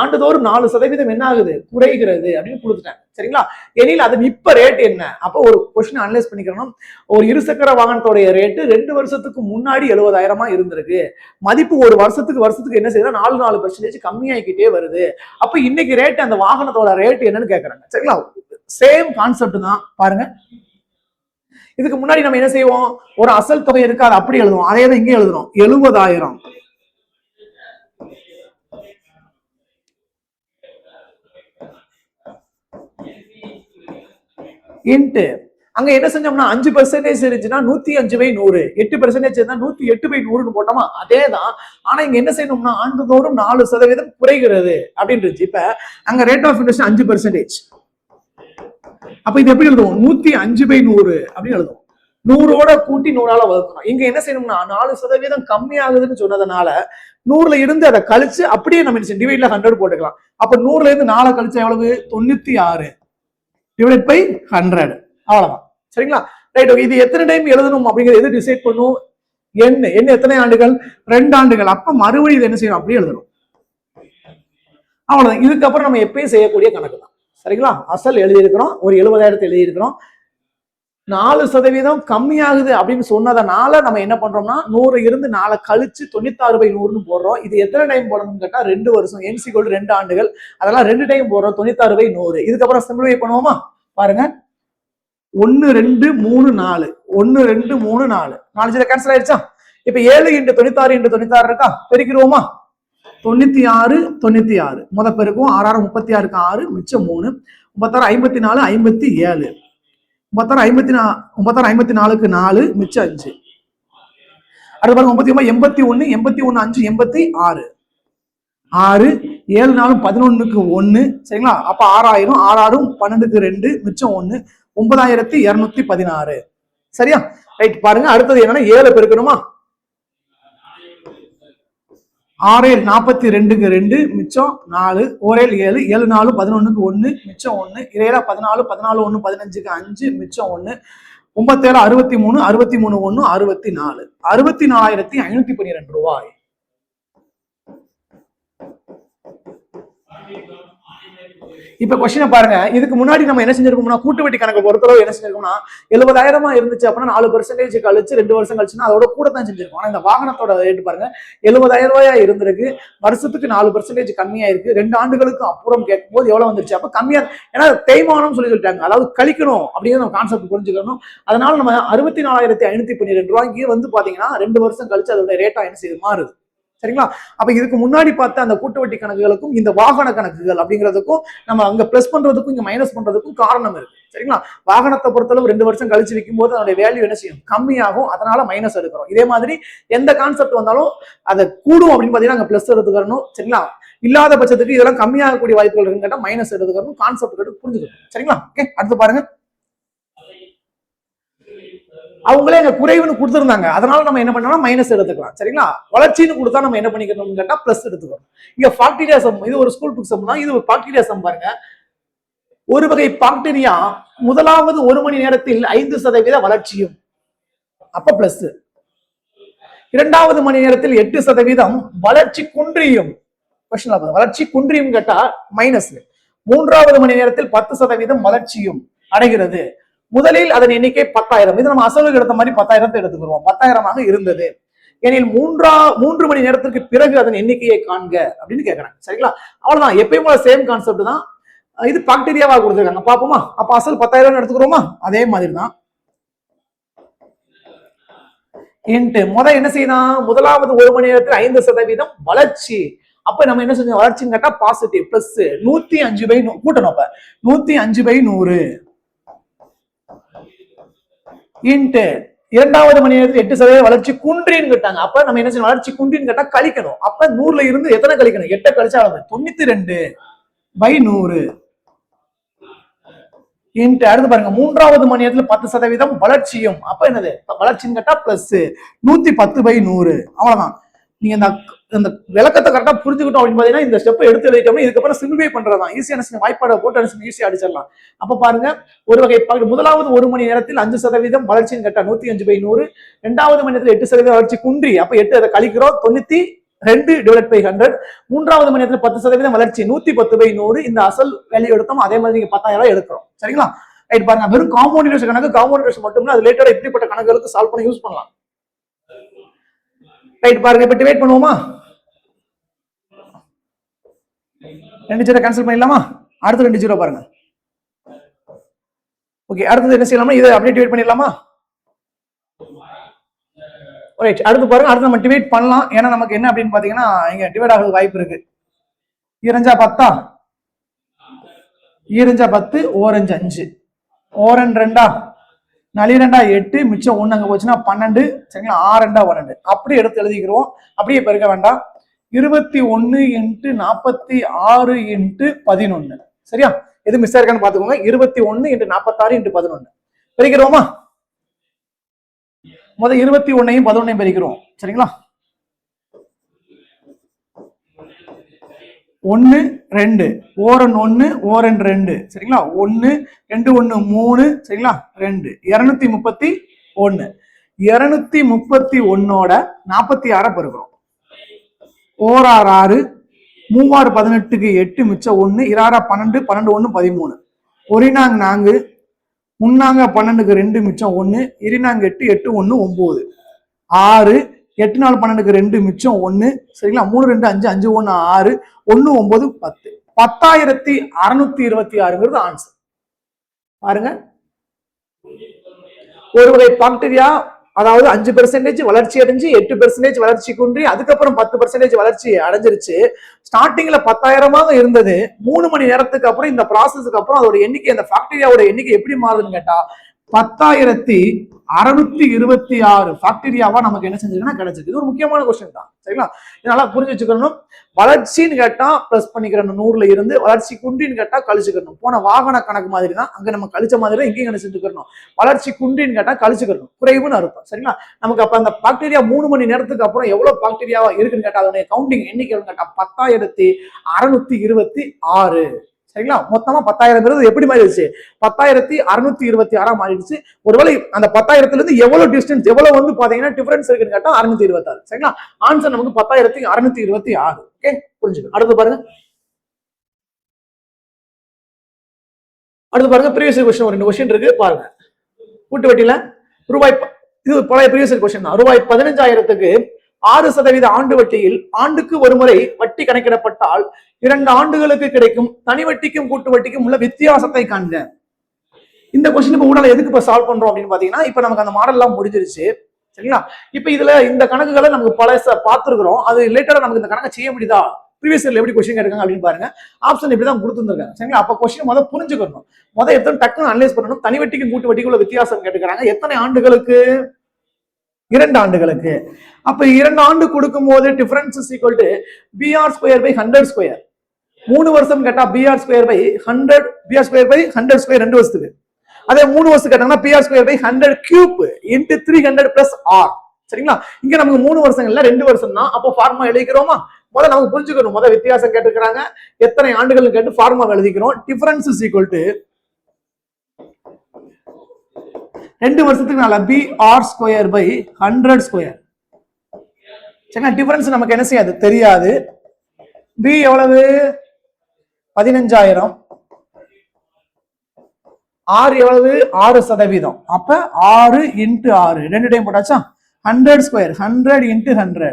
ஆண்டுதோறும் 4% என்ன ஆகுது, குறைகிறது அப்படின்னு கொடுத்துட்டாங்க. சரிங்களா? எனில் அது இப்ப ரேட் என்ன? அப்போ ஒரு கொஸ்டின் அனலைஸ் பண்ணிக்கிறோம். ஒரு இருசக்கர வாகனத்தோடைய ரேட்டு 2 வருஷத்துக்கு முன்னாடி 70,000 இருந்திருக்கு. மதிப்பு ஒரு வருஷத்துக்கு என்ன செய்யுது, 4% கம்மியாகிக்கிட்டே வருது. அப்ப இன்னைக்கு ரேட், அந்த வாகனத்தோட ரேட் என்னன்னு கேட்கறாங்க. சரிங்களா? சேம் கான்செப்ட் தான் பாருங்க. இதுக்கு முன்னாடி நம்ம என்ன செய்வோம், ஒரு அசல் தொகை இருக்கு, அதை அப்படி எழுதுவோம். அதே தான் இங்கே எழுதுறோம், 70,000 இன்ட்டு அங்க என்ன செஞ்சோம்னா 5% இருந்துச்சுன்னா 105/100, 8% இருந்தா 108/100 போட்டோமா, அதே தான். ஆனா இங்க என்ன செய்யணும்னா ஆண்டுதோறும் 4% குறைகிறது அப்படின்னு இருந்துச்சு. இப்ப அங்க ரேட் ஆஃப் இன்ட்ரெஸ்ட் 5%. அப்ப இது எப்படி எழுதுவோம், 105/100 அப்படின்னு எழுதுவோம். 100ஓட கூட்டி 100ஆல வகுக்கணும். இங்க என்ன செய்யணும்னா 4% கம்மியாகுதுன்னு சொன்னதுனால 100ல இருந்து அதை கழிச்சு அப்படியே நம்ம டிவைட்ல 100 போட்டுக்கலாம். அப்ப 100ல இருந்து 4 கழிச்சு எவ்வளவு, 96 டிவைட் பை 100. அவ்வளவுதான். சரிங்களா? ரைட். இது எத்தனை டைம் எழுதணும் அப்படிங்கிறது எது டிசைட் பண்ணும், என்ன எத்தனை ஆண்டுகள், 2 ஆண்டுகள். அப்ப மறுபடியும் இது என்ன செய்யணும், அப்படியே எழுதணும். அவ்வளவுதான். இதுக்கப்புறம் நம்ம எப்பயும் செய்யக்கூடிய கணக்கு தான். சரிங்களா? அசல் எழுதியிருக்கிறோம், ஒரு 70,000 எழுதியிருக்கிறோம். 4% கம்மியாகுது அப்படின்னு சொன்னதனால நம்ம என்ன பண்றோம்னா 100 இருந்து 4 கழிச்சு 96/100 போடுறோம். இது எத்தனை டைம் போடணும்னு கேட்டா 2 வருஷம், n = 2 ஆண்டுகள். அதெல்லாம் 2 டைம் போடுறோம், 96/100. இதுக்கப்புறம் சிம்பிளிஃபை பண்ணுவோமா, பாருங்க. 1 2 3 4 1 2 3 4 4 கேன்சல் ஆயிடுச்சா? இப்ப 7 × 96 × 96 இருக்கா, பெருக்கிடுவோமா. 96 முத பெருக்கும் 6 36 6 மிச்சம் 3 36 54 57 54 4 மிச்சம் 5. அடுத்து பாருங்க 81 81 5 86 6 7 4 11க்கு 1. சரிங்களா? அப்ப 6000 6 12க்கு 2 மிச்சம் 1 9216. சரியா? ரைட். பாருங்க அடுத்தது என்னன்னா 7 பெருக்கணுமா. 6 42க்கு 2 மிச்சம் 4 1 7 7 4 11க்கு 1 மிச்சம் 1 7 14 14 1 15க்கு 5 மிச்சம் 1 97 63 63 1 64 64,512 ரூபாய். இப்ப கொஸ்டினை பாருங்க. இதுக்கு முன்னாடி நம்ம என்ன செஞ்சிருக்கோம்னா கூட்டு வட்டி கணக்கு பொறுத்தளவு என்ன செஞ்சிருக்கோம்னா 70,000 இருந்துச்சு அப்படின்னா 4% கழிச்சு 2 வருஷம் கழிச்சுன்னா அதோட கூட தான் செஞ்சிருக்கோம். ஆனா இந்த வாகனத்தோட ரேட் பாருங்க 70,000 ரூபாயா இருந்திருக்கு, வருஷத்துக்கு 4% கம்மியா இருக்கு. 2 ஆண்டுகளுக்கு அப்புறம் கேட்கும் போது எவ்வளவு வந்துருச்சு, அப்ப கம்மியா, ஏன்னா தேய்மானம் சொல்லிட்டாங்க, அதாவது கழிக்கணும் அப்படிங்கிற நம்ம கான்செப்ட் புரிஞ்சுக்கணும். அதனால நம்ம 64,512 ரூபாய்க்கு வந்து பாத்தீங்கன்னா 2 வருஷம் கழிச்சு அதோட ரேட்டா என்ன செய்யுது, மாறுது. சரிங்களா? அப்ப இதுக்கு முன்னாடி பார்த்த அந்த கூட்டு வட்டி கணக்குகளுக்கும் இந்த வாகன கணக்குகள் அப்படிங்கிறதுக்கும் நம்ம அங்க பிளஸ் பண்றதுக்கும் இங்க மைனஸ் பண்றதுக்கும் காரணம் இருக்கு. சரிங்களா? வாகனத்தை பொறுத்தளவு 2 வருஷம் கழிச்சு விற்கும் போது அதோட வேல்யூ என்ன செய்யும், கம்மியாகும். அதனால மைனஸ் எடுக்கிறோம். இதே மாதிரி எந்த கான்செப்ட் வந்தாலும் அதை கூடும் அப்படின்னு பாத்தீங்கன்னா அங்க பிளஸ் எடுத்துக்கணும். சரிங்களா? இல்லாத பட்சத்துக்கு இதெல்லாம் கம்மியாகக்கூடிய வாய்ப்புகள் இருக்குன்னு கேட்டா மைனஸ் எடுத்துக்கணும். கான்செப்ட் புரிஞ்சுக்கணும். சரிங்களா? ஓகே, அடுத்து பாருங்க. அவங்களே அங்க குறைவுன்னு கொடுத்துருந்தாங்க, அதனால நம்ம என்ன பண்ணோம்னா மைனஸ் எடுத்துக்கலாம். சரிங்களா? வளர்ச்சின்னு கொடுத்தா நம்ம என்ன பண்ணிக்கணும்னு கேட்டா பிளஸ் எடுத்துக்கணும். இங்க பாக்டீரியா சம், இது ஒரு ஸ்கூல் புக் சம் தான், இது ஒரு பாக்டீரியா சம் பாருங்க. ஒரு வகை பாக்டீரியா முதலாவது 1 மணி நேரத்தில் 5% வளர்ச்சியும், அப்ப பிளஸ். இரண்டாவது மணி நேரத்தில் 8% வளர்ச்சி குன்றியும், வளர்ச்சி குன்றியும் கேட்டா மைனஸ். மூன்றாவது மணி நேரத்தில் 10% வளர்ச்சியும் அடைகிறது. முதலில் அதன் எண்ணிக்கை 10,000. இது நம்ம அசலுக்கு எடுத்த மாதிரி 10,000 எடுத்துக்கிறோம். 10,000 இருந்தது எனில் 3 மணி நேரத்திற்கு பிறகு அதன் எண்ணிக்கையை காண்க அப்படின்னு கேட்கறாங்க. சரிங்களா? அவ்வளவுதான், எப்பயும் போல சேம் கான்செப்ட் தான். இது பாக்டீரியாவா கொடுத்துருக்காங்க, பாப்போமா? அப்ப அசல் 10,000 எடுத்துக்கிறோமா? அதே மாதிரி தான். என்ன செய்யலாம்? முதலாவது 1 மணி நேரத்தில் 5% வளர்ச்சி. அப்ப நம்ம என்ன செஞ்சோம்? வளர்ச்சின்னு கேட்டா பாசிட்டிவ், பிளஸ் 105/100 கூட்டணும். அப்ப 105/100 இன்ட்டு இரண்டாவது மணி நேரத்தில் 8% வளர்ச்சி குன்றின்னு கேட்டாங்க. அப்ப நம்ம என்ன செய்யணும்? வளர்ச்சி குன்றின்னு கேட்டா கழிக்கணும். அப்ப 100ல இருந்து எத்தனை கழிக்கணும்? 8 கழிச்சா 92/100 இன்ட்டு அடுத்து பாருங்க, மூன்றாவது மணி நேரத்துல 10% வளர்ச்சியும். அப்ப என்னது? வளர்ச்சின்னு கேட்டா பிளஸ் 110/100. அவ்வளவுதான். நீங்க இந்த விளக்கத்தை கரெக்டா புரிஞ்சுக்கிட்டோம் அப்படின்னு பாத்தீங்கன்னா இந்த ஸ்டெப் எடுத்து எழுதிட்டோம்னா இதுக்கப்புறம் சிம்பிளிஃபை பண்றதுதான். ஈஸியான வாய்ப்பாடை போட்டு ஈஸியா அடிச்சிடலாம். அப்ப பாருங்க, ஒரு வகை முதலாவது 1 மணி நேரத்தில் 5% வளர்ச்சின்னு கேட்டா 105/100. இரண்டாவது மணி நேரத்தில் 8% வளர்ச்சி குன்றி, அப்ப 8 அதை கழிக்கிறோம், 92/100. மூன்றாவது மணி நேரத்தில் 10% வளர்ச்சி 110/100. இந்த அசல் வேல்யூ எடுத்தோம், அதே மாதிரி நீங்க 10,000 எடுக்கிறோம். சரிங்களா? ரைட் பாருங்க, வெறும் காம்பவுண்ட் கணக்கு, காம்பவுண்ட் மட்டும் அது ரிலேட்டடா இப்படிப்பட்ட கணக்குகளுக்கு சால்வ் பண்ணி யூஸ் பண்ணலாம். ரைட் பாருங்க, இப்ப டிவைட் பண்ணுவோமா? 2 0 கேன்சல் பண்ணிடலாமா? அடுத்து 2 0 பாருங்க. ஓகே, அடுத்தது என்ன செய்யலாமா? இதை அப்படியே டிவைட் பண்ணிடலாமா? ரைட், அடுத்து பாருங்க, அடுத்து நம்ம டிவைட் பண்ணலாம். ஏன்னா நமக்கு என்ன அப்படின்னு பாத்தீங்கன்னா இங்க டிவைட் ஆகிறது வாய்ப்பு இருக்கு. 2 10, 2 10, 4 5, 4 2, 4 2 8, மிச்சம் 1 அங்க போச்சுன்னா 12. சரிங்களா? 6 2 12. அப்படி எடுத்து எழுதிக்கிறோம், அப்படியே பெருக்க வேண்டாம். 21 × 46 × 11. சரியா? எது மிஸ் ஆயிருக்கான்னு பாத்துக்கோங்க. 21 × 46 × 11 பெருக்கிறோமா? முதல் 21ஐயும் 11ஐயும் பெருக்கிறோம். சரிங்களா? 1 2, 4 1, 4 2. சரிங்களா? 1 2 1 3. சரிங்களா? 2 231. 231ஓட 46 பெருக்கிறோம். 4 6 6, 3 18க்கு 8, மிச்சம் 1, 2 12, 12 1 13. 1 4, 3 12க்கு 2, மிச்சம் 1, 2 8, 8 1 9. 6 8 4 12க்கு 2, மிச்சம் 1. சரிங்களா? 3 2 5, 5 1 6, 1 9 10. 10,626 ஆன்சர். பாருங்க, ஒரு வகை பாக்டீரியா அதாவது 5% வளர்ச்சி அடைஞ்சு 8% வளர்ச்சி குன்றி அதுக்கப்புறம் 10% வளர்ச்சி அடைஞ்சிருச்சு. ஸ்டார்டிங்ல 10,000 இருந்தது. 3 மணி நேரத்துக்கு அப்புறம் இந்த ப்ராசஸ்க்கு அப்புறம் அதோட எண்ணிக்கை, அந்த பாக்டீரியாவோட எண்ணிக்கை எப்படி மாறுதுன்னு கேட்டா 10,626 பாக்டீரியாவா நமக்கு என்ன செஞ்சிருக்குன்னா கிடைச்சிருக்கு. இது ஒரு முக்கியமான கொஸ்டின் தான். சரிங்களா? இதனால புரிஞ்சு வச்சுக்கணும். வளர்ச்சின்னு கேட்டா பிளஸ் பண்ணிக்கிறணும் 100ல இருந்து, வளர்ச்சி குன்றின்னு கேட்டா கழிச்சுக்கணும். போன வாகன கணக்கு மாதிரி தான், அங்க நம்ம கழிச்ச மாதிரி தான் இங்கேயும் கழிச்சுக்கணும். வளர்ச்சி குன்றின்னு கேட்டா கழிச்சுக்கணும், குறைவுன்னு அர்த்தம். சரிங்களா? நமக்கு அப்ப அந்த பாக்டீரியா 3 மணி நேரத்துக்கு அப்புறம் எவ்வளவு பாக்டீரியாவா இருக்குன்னு கேட்டா அதோட கவுண்டிங் எண்ணிக்கை கேட்டா 10,626. சரிங்களா? மொத்தமா 10,000 எப்படி மாறிடுச்சு? 10,626 மாறிடுச்சு. ஒருவேளை அந்த 10,000ல இருந்து எவ்வளவு டிஸ்டன்ஸ், எவ்வளவு வந்து பாத்தீங்கன்னா டிஃபரன்ஸ் இருக்குன்னு கேட்டா 626. சரிங்களா? ஆன்சர் நமக்கு 10,626. ஓகே, புரிஞ்சுக்கணும். அடுத்து பாருங்க, ப்ரீவியஸ் கொஸ்டின் ஒரு 2 கொஸ்டின் இருக்கு பாருங்க. கூட்டு வட்டியில ரூபாய், இது பழைய ப்ரீவியஸ் கொஸ்டின் தான். ரூபாய் 15,000க்கு 6% ஆண்டு வட்டியில் ஆண்டுக்கு ஒரு முறை வட்டி கணக்கிடப்பட்டால் 2 ஆண்டுகளுக்கு கிடைக்கும் தனி வட்டிக்கும் கூட்டு வட்டிக்கும் உள்ள வித்தியாசத்தை காண்க. இந்த கொஸ்டின் இப்ப ஊடால எதுக்கு இப்ப சால்வ் பண்றோம் அப்படின்னு பாத்தீங்கன்னா, இப்ப நமக்கு அந்த மாடல் எல்லாம் முடிஞ்சிருச்சு. சரிங்களா? இப்ப இதுல இந்த கணக்குகளை நமக்கு பழச பார்த்திருக்கிறோம். அது ரிலேட்டடா நமக்கு இந்த கணக்கு செய்ய முடியுதா? ப்ரீவியஸ் இயர்ல எப்படி கொஸ்டின் கேட்காங்க அப்படின்னு பாருங்க. ஆப்ஷன் இப்படிதான் கொடுத்துருக்காங்க. சரிங்களா? அப்ப கொஸ்டின் முதல்ல புரிஞ்சுக்கணும். எத்தனை டக்குன்னு அனலைஸ் பண்ணணும். தனி வட்டிக்கும் கூட்டு வட்டிக்கும் உள்ள வித்தியாசம் கேட்டுக்கிறாங்க. எத்தனை ஆண்டுகளுக்கு? 2 ஆண்டுகளுக்கு. அப்ப 2 ஆண்டு கொடுக்கும் போது difference is equal to BR²/100². 3 வருஷம் கேட்டா BR²/100, BR²/100², 2 வருஷத்துக்கு. அதே 3 வருஷத்துக்கு கேட்டாங்கன்னா PR square by 100 cube into 300 plus R. சரிங்களா? இங்க நமக்கு 3 வருஷங்கள்ல 2 வருஷம் தான். அப்போ ஃபார்முலா எழுதிக்கிறோமா? முதல்ல நமக்கு புரிஞ்சுக்கணும். முதல்ல வித்தியாசம் கேட்டுக்கிறாங்க, எத்தனை ஆண்டுகள் கேட்டு ஃபார்முலா எழுதிக்கிறோம். டிஃபரன்ஸ் இஸ் ஈக்குவல் டு 2 வருஷத்துக்கு நால BR ஸ்கொயர் பை 100 ஸ்கொயர். சரிங்களா? டிஃபரன்ஸ் நமக்கு என்ன செய்யாது, தெரியாது. B எவ்வளவு? 15,000. R எவ்வளவு? 6%. அப்ப 6 இன்டு 6 2 டைம் போட்டாச்சா? 100 ஸ்கொயர் 100 இன்டு 100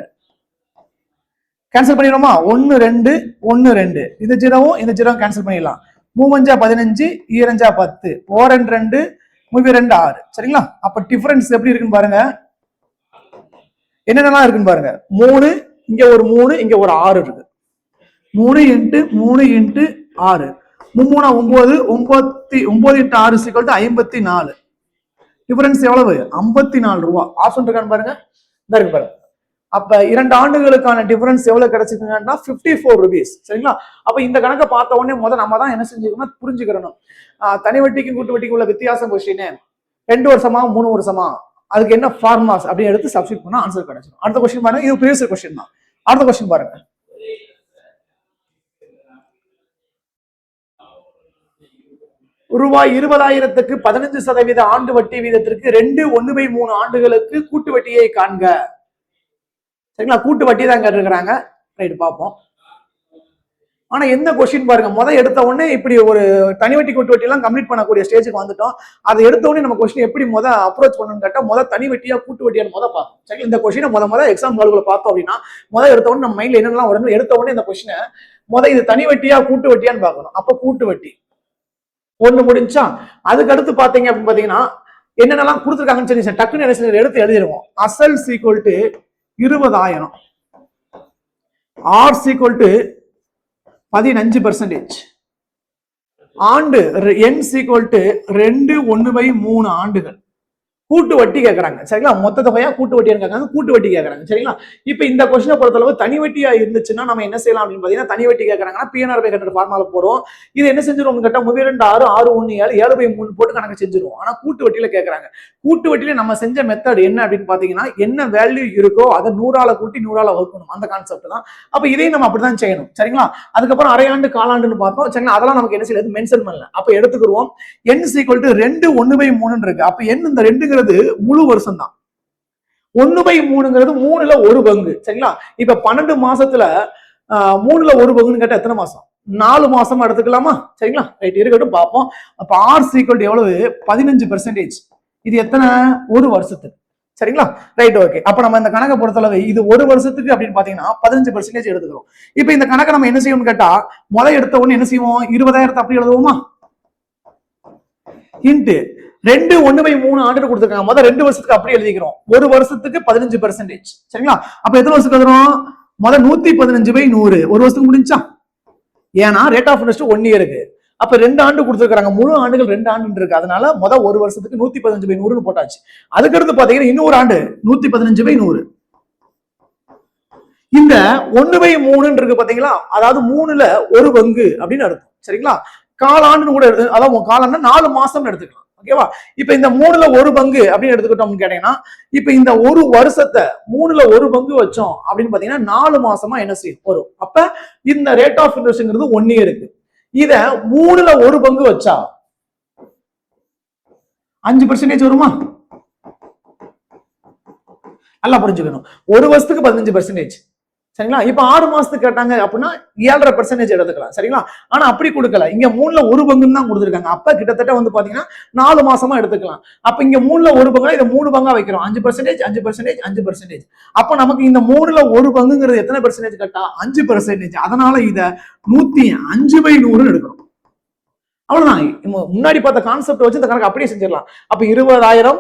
கேன்சல் பண்ணிடுவோமா? 1 2 1 2 இந்த ஜீரோவும் இந்த ஜீரோவும் கேன்சல் பண்ணிடலாம். 3 5 15 2 10 4 2 3 2 6. சரிங்களா? அப்ப டிஃபரன்ஸ் எப்படி இருக்குன்னு பாருங்க, என்னென்னலாம் இருக்குன்னு பாருங்க. 3 இங்க ஒரு 3 இங்க ஒரு 6 இருக்கு. 3 இன்டு 3 இன்டு 6 3 9 9 இன்டு 6 54. டிஃபரன்ஸ் எவ்வளவு? 54 ரூபா. ஆப்ஷன் இருக்கான்னு பாருங்க, இந்த இருக்கு பாருங்க. அப்ப 2 ஆண்டுகளுக்கான டிஃபரன்ஸ் எவ்வளவு கிடைச்சிருக்குன்னா 54 rupees. சரிங்களா? அப்ப இந்த கணக்கை பார்த்த உடனே முதல்ல நம்ம தான் என்ன செஞ்சுக்கணும், புரிஞ்சுக்கிறணும். தனி வட்டிக்கும் கூட்டு வட்டிக்கும் உள்ள வித்தியாசம் கொஸ்டின் 2 வருஷமா 3 வருஷமா, அதுக்கு என்ன ஃபார்முலாஸ் அப்படின்னு எடுத்து சப்ஸ்டிட் பண்ணா ஆன்சர் கிடைச்சிடும். அடுத்த கொஸ்டின் பாருங்க, இது ப்ரீவியஸ் கொஸ்டின் தான். அடுத்த கொஸ்டின் பாருங்க. ரூபாய் 20,000க்கு 15% ஆண்டு வட்டி வீதத்திற்கு 2 1/3 கூட்டு வட்டியை காண்க. சரிங்களா? கூட்டு வட்டி தான் கேட்டிருக்கிறாங்க. ரைட், பார்ப்போம். ஆனா என்ன கொஸ்டின் பாருங்க, முதல் எடுத்த உடனே இப்படி ஒரு தனி வட்டி கூட்டு வட்டி எல்லாம் கம்ப்ளீட் பண்ணக்கூடிய ஸ்டேஜுக்கு வந்துட்டோம். அதை எடுத்த உடனே நம்ம கொஸ்டின் எப்படி அப்ரோச் பண்ணணும்னு கேட்டா தனி வட்டியா கூட்டு வட்டியான்னு பார்த்தோம். சரி, இந்த கொஸ்டினை எக்ஸாம் கால்குல பார்த்தோம் அப்படின்னா எடுத்த உடனே நம்ம மைண்ட்ல என்னெல்லாம் வரணும், எடுத்த உடனே இந்த கொஸ்டினை இது தனி வட்டியா கூட்டு வட்டியான்னு பார்க்கணும். அப்ப கூட்டு வட்டி ஒண்ணு முடிஞ்சா, அதுக்கு அடுத்து பாத்தீங்க அப்படின்னு பாத்தீங்கன்னா என்னென்னலாம் கொடுத்துருக்காங்கன்னு சொல்லி டக்குன்னு எடுத்து எழுதிடுவோம். அசல் equal to 20,000, R equal to 15%, ஆண்டு என் சீக்வல் டு 2 1/3 ஆண்டுகள். கூட்டு வட்டி கேட்கறாங்க. சரிங்களா? மொத்த தொகையா கூட்டு வட்டி கேட்கறாங்க, கூட்டு வட்டி கேட்கறாங்க. சரிங்களா? இப்ப இந்த கொஸ்டினை பொறுத்தளவு தனி வட்டியா இருந்துச்சுன்னா நம்ம என்ன செய்யலாம் அப்படின்னு பாத்தீங்கன்னா, தனி வட்டி கேட்கறாங்கன்னா PNR பை 100 ஃபார்முலா போடுவோம். இது என்ன செஞ்சிருவோம் கேட்டா 32 6 6 1 7 7/3 போட்டு கணக்கு செஞ்சிருவோம். ஆனா கூட்டு வட்டியில கேட்கறாங்க. கூட்டு வட்டியில நம்ம செஞ்ச மெத்தட் என்ன அப்படின்னு பாத்தீங்கன்னா, என்ன வேல்யூ இருக்கோ அதை 100ஆல கூட்டி 100ஆல வகுக்கணும். அந்த கான்செப்ட் தான். அப்ப இதையும் நம்ம அப்படிதான் செய்யணும். சரிங்களா? அதுக்கப்புறம் அரையாண்டு காலாண்டுன்னு பார்த்தோம். சரிங்களா? அதெல்லாம் நமக்கு என்ன செய்யறது மென்ஷன் பண்ணல. அப்ப எடுத்துக்கிடுவோம். n = 2 1/3 இருக்கு. அப்ப n இந்த 2 முழு வருஷம் தான். 1/3 3ல 1 பங்கு. சரிங்களா? இப்ப 12 மாசத்துல 3ல 1 பங்குன்னு கேட்டா எத்தனை மாசம்? 4 மாசமா எடுத்துக்கலாமா? சரிங்களா? ரைட், இருக்கட்டும், பார்ப்போம். அப்ப R = எவ்வளவு? 15%. இது எத்தனை? ஒரு வருஷத்துக்கு. சரிங்களா? Right, okay. அப்ப நம்ம இந்த கணக்கை பொறுத்தளவு இது ஒரு வருஷத்துக்கு அப்படின்னு பாத்தீங்கன்னா 15% எடுத்துக்கிறோம். இப்ப இந்த கணக்கை நம்ம என்ன செய்யணும்னு கேட்டா எடுத்த உடனே என்ன செய்வோம்? 20,000 அப்படி எழுதுவோமா? இன்ட்டு 2 1/3 ஆண்டு கொடுத்துருக்காங்க. 2 வருஷத்துக்கு அப்படி எழுதிக்கிறோம். ஒரு வருஷத்துக்கு 15%. சரிங்களா? அப்ப எத்தனை வருஷத்துக்கு எழுதுறோம்? 115/100. ஒரு வருஷத்துக்கு முடிஞ்சா? ஏன்னா ரேட் ஆஃப் இன்ட்ரெஸ்ட் 1 இயருக்கு. அப்ப 2 ஆண்டு கொடுத்துருக்காங்க. முழு ஆண்டுகள் 2 ஆண்டு இருக்கு. அதனால ஒரு வருஷத்துக்கு 115/100 போட்டாச்சு. அதுக்கடுத்து பாத்தீங்கன்னா இன்னொரு ஆண்டு 115/100. இந்த 1/3 இருக்கு பாத்தீங்களா? அதாவது 3ல 1 பங்கு அப்படின்னு அர்த்தம். சரிங்களா? காலாண்டு கூட, அதாவது காலாண்டு 4 மாசம் எடுத்துக்கலாம். ஓகேவா? இப்ப இந்த 3ல 1 பங்கு அப்படின்னு எடுத்துக்கிட்டோம்னு கேட்டீங்கன்னா, இப்ப இந்த ஒரு வருஷத்தை 3ல 1 பங்கு வச்சோம் அப்படின்னு பாத்தீங்கன்னா 4 மாசமா என்ன செய்யும் வரும். அப்ப இந்த ரேட் ஆஃப் இன்ட்ரெஸ்ட்ங்கிறது 1 இயருக்கு. இத 3ல 1 பங்கு வச்சா 5% வருமா? நல்லா புரிஞ்சுக்கணும். ஒரு வருஷத்துக்கு 15%. சரிங்களா? இப்ப 6 மாசத்துக்கு கேட்டாங்க அப்படின்னா 7.5% எடுத்துக்கலாம். சரிங்களா? ஆனா அப்படி கொடுக்கல. இங்க 3ல 1 பங்குன்னு தான் கொடுத்துருக்காங்க. அப்ப கிட்டத்தட்ட பாத்தீங்கன்னா 4 மாசமா எடுத்துக்கலாம். அப்ப இங்க 3ல 1 பங்குனா இதை 3 பங்கா வைக்கிறோம். 5% 5% 5%. அப்ப நமக்கு இந்த 3ல 1 பங்குங்கிறது எத்தனை பெர்சன்டேஜ் கேட்டா 5%. அதனால இத 105/100 எடுக்கணும். அவ்வளவுதான். முன்னாடி பார்த்த கான்செப்ட் வச்சு இந்த கணக்கு அப்படியே செஞ்சிடலாம். அப்ப 20,000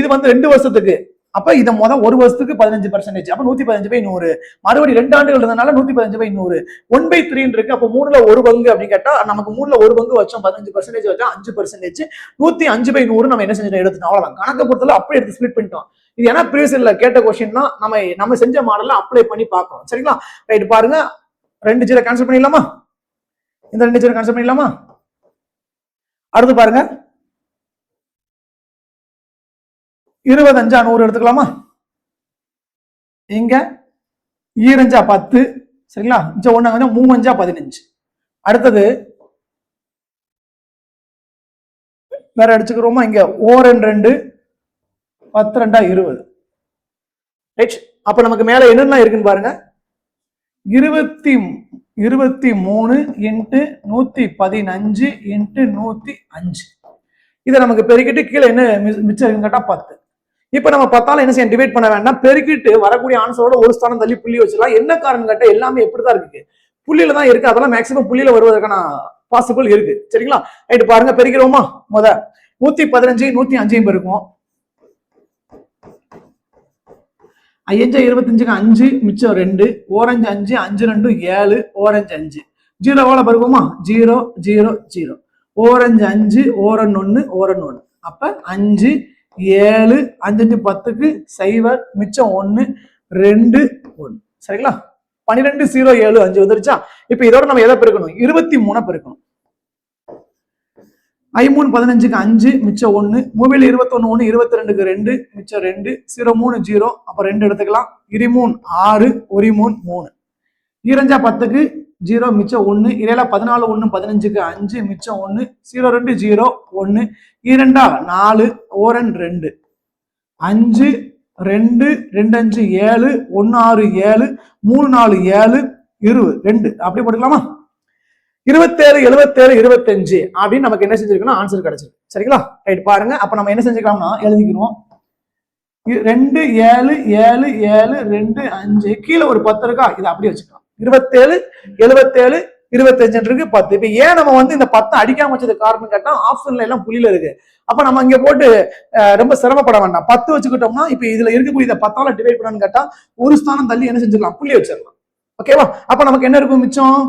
இது 2 வருஷத்துக்கு. அப்ப இதை ஒரு வருஷத்துக்கு 15%. அப்ப 115/100. மறுபடியும் 2 ஆண்டுகள் இருந்ததுனால 115/100. 1/3 இருக்கு. அப்ப 3ல 1 பங்கு அப்படின்னு கேட்டா நமக்கு 3ல 1 பங்கு வச்சோம், 15% வச்சா 5%. 105/100 நம்ம என்ன செஞ்சோம்? எடுத்துட்டோம். அவ்வளவுதான். கணக்கை பொறுத்தல அப்படியே எடுத்து ஸ்பிளிட் பண்ணிட்டோம். இது ஏன்னா ப்ரீவியஸ்ல கேட்ட கொஸ்டின் தான் நம்ம செஞ்ச மாடல்ல அப்ளை பண்ணி பார்க்கணும். சரிங்களா? ரைட், பாருங்க. 2 ஜீரோ கேன்சல் பண்ணிடலாமா? இந்த 2 ஜீரோ கேன்சல் பண்ணிடலாமா? அடுத்து பாருங்க, 25 100 எடுத்துக்கலாமா? இங்க 2 10 சரிங்களா? இங்க 1 3 15. அடுத்தது வேற அடிச்சுக்கிறோமா? இங்க 2 10 2 20. அப்ப நமக்கு மேல என்னெல்லாம் இருக்குன்னு பாருங்க. 23 இன்ட்டு 115 இன்ட்டு 105. இதை நமக்கு பெருக்கிட்டு கீழே என்ன மிச்சம் இருக்குன்னு கேட்டா 10. இப்ப நம்ம 10ஆல என்ன செய்ய டிவைட் பண்ண வேண்டாம், பெருக்கிட்டு வரக்கூடிய ஆன்சரோட ஒரு ஸ்தானம் தள்ளி புள்ளி வச்சுக்கலாம். என்ன காரணம் கேட்டா எல்லாமே எப்படிதான் இருக்கு, புள்ளியில தான் இருக்கு. அதெல்லாம் மேக்சிமம் புள்ளியில வருவதற்கான பாசிபிள் இருக்கு. சரிங்களா? ரைட், பாருங்க பெருக்கிறோமா? 115 105 பெருக்கும். 5 25க்கு 5 மிச்சம் 2, ஓரஞ்சு 5 5 2 7, ஓரஞ்சு 5 0 பெருக்குமா? 0 0 0, ஓரஞ்சு 5 ஓரன் 1 ஓரன் 1. அப்ப 5 7 5 10க்கு 0 மிச்சம் 1 2 1. சரிங்களா? 12 0 7 5 வந்துருச்சா? இப்ப இதோட நம்ம எதை பெருக்கணும்? 23 பெருக்கணும். 3 15க்கு 5 மிச்சம் 1, 3 21 1 22க்கு 2 மிச்சம் 2, 0 3 0, அப்ப 2 எடுத்துக்கலாம். 23 6 1 3 3, 2 10க்கு 0 மிச்சம் 1, 14 1 15க்கு 5 மிச்சம் 1, 0 2 0 1, 2 4 ஓரன் 2 5 2 2 5 7 1 6 7 3 4 7 20 2. அப்படி போட்டுக்கலாமா? 27 77 25 அப்படின்னு நமக்கு என்ன செஞ்சிருக்கணும்? ஆன்சர் கிடைச்சிருக்கு. சரிங்களா? ரைட், பாருங்க. அப்ப நம்ம என்ன செஞ்சுக்கலாம்னா எழுதிக்கிறோம். 2 7 7 7 2 5 கீழே ஒரு 10 இருக்கா, இதை அப்படியே வச்சுக்கலாம். 27 77 25 இருக்கு 10. இப்ப ஏன் நம்ம வந்து இந்த 10 அடிக்காம வச்சது காரணம் கேட்டா ஆப்ஷன்ல எல்லாம் புள்ளியில இருக்கு. அப்ப நம்ம இங்க போட்டு ரொம்ப சிரமப்பட வேண்டாம். 10 வச்சுக்கிட்டோம்னா இப்ப இதுல இருக்கக்கூடிய 10ஆல டிவைட் பண்ணான்னு கேட்டா ஒரு ஸ்தானம் தள்ளி என்ன செஞ்சிடலாம்? புள்ளி வச்சிடலாம். ஓகேவா? அப்ப நமக்கு என்ன இருக்கும் மிச்சம்?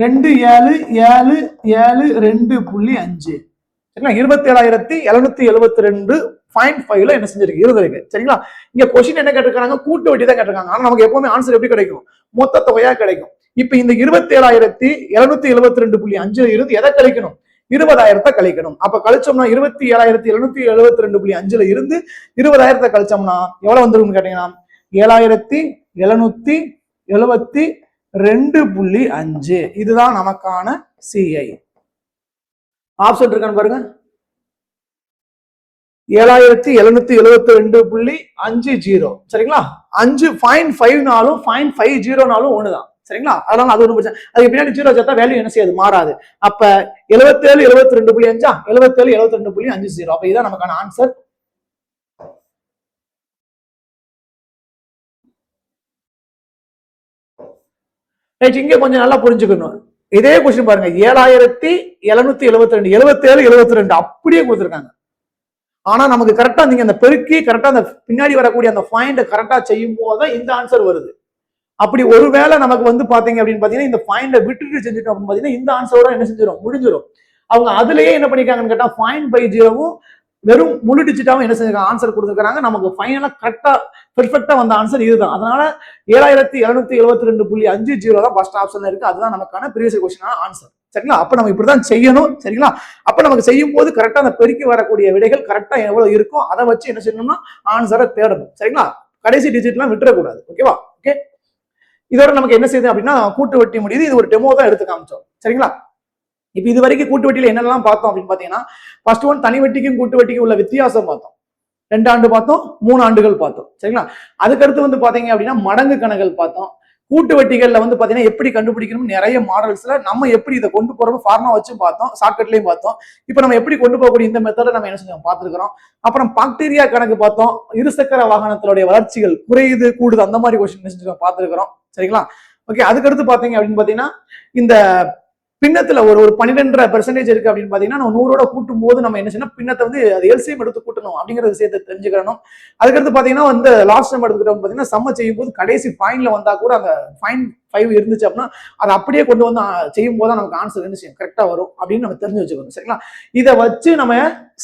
2 7 7 7 2.5. சரிங்களா? 27,772.5 என்ன செஞ்சிருக்கு? 20 இருக்கு. சரிங்களா? இங்க கொஸ்டின் என்ன கேட்டிருக்காங்க? கூட்டு வட்டி தான் கேட்டிருக்காங்க. ஆனா நமக்கு எப்பவுமே ஆன்சர் எப்படி கிடைக்கும்? மொத்த தொகையா கிடைக்கும். இப்ப இந்த 27,772.5 இருந்து எதை கழிக்கணும்? 20,000 கழிக்கணும். அப்ப கழிச்சோம்னா 27,772.5 இருந்து 20,000 கழிச்சோம்னா எவ்வளவு வந்துருக்குன்னு கேட்டீங்கன்னா 7,772.5. இதுதான் நமக்கான சிஐ. ஆப்ஷன் இருக்கான்னு பாருங்க. 7,772.50. சரிங்களா? 5.5 5.50 ஒண்ணுதான். சரிங்களா? அதனால அது ஒண்ணு பிரச்சனை. அதுக்கு பின்னாடி 0 சேர்த்தா வேல்யூ என்ன செய்யாது? மாறாது. அப்ப 77 72.5 77 72.50. அப்ப இதுதான் நமக்கான ஆன்சர். இங்க கொஞ்சம் நல்லா புரிஞ்சுக்கணும். இதே கொஸ்டின் பாருங்க. 7,772 77 72 அப்படியே கொடுத்திருக்காங்க. ஆனா நமக்கு கரெக்டா நீங்க அந்த பெருக்கி கரெக்டா அந்த பின்னாடி வரக்கூடிய அந்த பாயிண்ட் கரெக்டா செய்யும் போது இந்த ஆன்சர் வருது. அப்படி ஒருவேளை நமக்கு வந்து பாத்தீங்க அப்படின்னு பாத்தீங்கன்னா இந்த பாயிண்ட விட்டுட்டு செஞ்சுட்டோம் அப்படின்னு பாத்தீங்கன்னா இந்த ஆன்சரோட என்ன செஞ்சிடும்? முடிஞ்சிடும். அவங்க அதுலயே என்ன பண்ணிருக்காங்கன்னு கேட்டா 0.5 வெறும் முழு டிஜிட்டாவும் என்ன செஞ்சிருக்காங்க? ஆன்சர் கொடுத்துருக்காங்க. நமக்கு ஃபைனலா கரெக்டா பெர்ஃபெக்டா வந்த ஆன்சர் இதுதான். அதனால 7,772.50 தான் ஃபர்ஸ்ட் ஆப்ஷன்ல இருக்கு. அதுதான் நமக்கான ப்ரீவியஸ் கொஸ்டினான ஆன்சர். சரிங்களா? அப்ப நம்ம இப்படிதான் செய்யணும். சரிங்களா? அப்ப நமக்கு செய்யும் போது கரெக்டா அந்த பெருக்கி வரக்கூடிய விடைகள் கரெக்டா எவ்வளவு இருக்கும் அதை வச்சு என்ன செய்யணும்னா ஆன்சரை தேடணும். சரிங்களா? கடைசி டிஜிட்லாம் விட்டுறக்கூடாது. ஓகேவா? ஓகே, இதோட நமக்கு என்ன செய்யுது அப்படின்னா கூட்டு வட்டி முடியுது. இது ஒரு டெமோ தான் எடுத்து காமிச்சோம். சரிங்களா? இப்ப இது வரைக்கும் கூட்டு வட்டியில என்னெல்லாம் பார்த்தோம் அப்படின்னு பாத்தீங்கன்னா ஃபர்ஸ்ட் ஒன் தனி வட்டிக்கும் கூட்டு வட்டிக்கும் உள்ள வித்தியாசம் பார்த்தோம். 2 ஆண்டு பார்த்தோம், 3 ஆண்டுகள் பார்த்தோம். சரிங்களா? அதுக்கடுத்து வந்து பாத்தீங்க அப்படின்னா மடங்கு கணக்குகள் பார்த்தோம். கூட்டு வட்டிகள்ல வந்து பாத்தீங்கன்னா எப்படி கண்டுபிடிக்கணும் நிறைய மாடல்ஸ்ல நம்ம எப்படி இதை கொண்டு போறோம் ஃபார்மா வச்சு பார்த்தோம், ஷார்ட்கட்லயும் பார்த்தோம். இப்ப நம்ம எப்படி கொண்டு போகக்கூடிய இந்த மெத்தட நம்ம என்ன செஞ்சோம் பார்த்துருக்கிறோம். அப்புறம் பாக்டீரியா கணக்கு பார்த்தோம். இருசக்கர வாகனத்தினுடைய வளர்ச்சிகள் குறையுது கூடுது அந்த மாதிரி கொஸ்டின் செஞ்சோம் பார்த்துருக்கிறோம். சரிங்களா? ஓகே, அதுக்கடுத்து பாத்தீங்க அப்படின்னு பாத்தீங்கன்னா இந்த பின்னத்துல ஒரு 12.5% இருக்கு அப்படின்னு பாத்தீங்கன்னா நம்ம 100ஓட கூட்டும் போது நம்ம என்ன செய்யணும்? பின்னத்தை வந்து அது எல்சிஎம் எடுத்து கூட்டணும் அப்படிங்கிற விஷயத்தை தெரிஞ்சுக்கணும். அதுக்கடுத்து பாத்தீங்கன்னா வந்து லாஸ்ட் டைம் எடுத்துக்கிட்டோம் பாத்தீங்கன்னா சம்ம செய்யும் போது கடைசி பாயிண்ட்ல வந்தா கூட அந்த 5 இருந்துச்சு அப்படின்னா அதை அப்படியே கொண்டு வந்து செய்யும் போது நமக்கு ஆன்சர் என்ன செய்யும் கரெக்டா வரும் அப்படின்னு நம்ம தெரிஞ்சு வச்சுக்கணும். சரிங்களா? இதை வச்சு நம்ம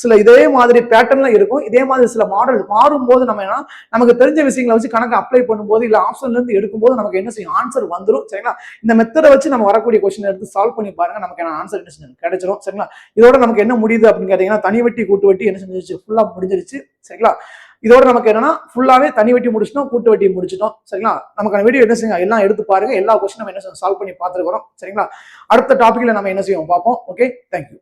சில இதே மாதிரி பேட்டர்ன்ல இருக்கும், இதே மாதிரி சில மாடல் மாறும்போது நம்ம என்ன நமக்கு தெரிஞ்ச விஷயங்களை வச்சு கணக்கு அப்ளை பண்ணும்போது இல்ல ஆப்ஷன்ல இருந்து எடுக்கும்போது நமக்கு என்ன செய்யும் ஆன்சர் வந்துடும். சரிங்களா? இந்த மெத்தடை வச்சு நம்ம வரக்கூடிய கொஸ்டின் எடுத்து சால்வ் பண்ணி பாருங்க, நமக்கு ஆன்சர் என்ன செஞ்சு கிடைச்சிடும். சரிங்களா? இதோட நமக்கு என்ன முடியுது அப்படின்னு கேட்டீங்கன்னா தனி வட்டி கூட்டு வட்டி என்ன செஞ்சிருச்சு ஃபுல்லா முடிஞ்சிருச்சு. சரிங்களா? இதோட நமக்கு என்னன்னா ஃபுல்லாவே தனி வட்டி முடிச்சிட்டோம், கூட்டு வட்டி முடிச்சிட்டோம். சரிங்களா? நமக்கான வீடியோ என்ன செய்யுங்க எல்லாம் எடுத்து பாருங்க, எல்லா கொஸ்டின் நம்ம என்ன சால்வ் பண்ணி பார்த்துருக்கிறோம். சரிங்களா? அடுத்த டாபிக்ல நம்ம என்ன செய்வோம் பார்ப்போம். Okay, thank you.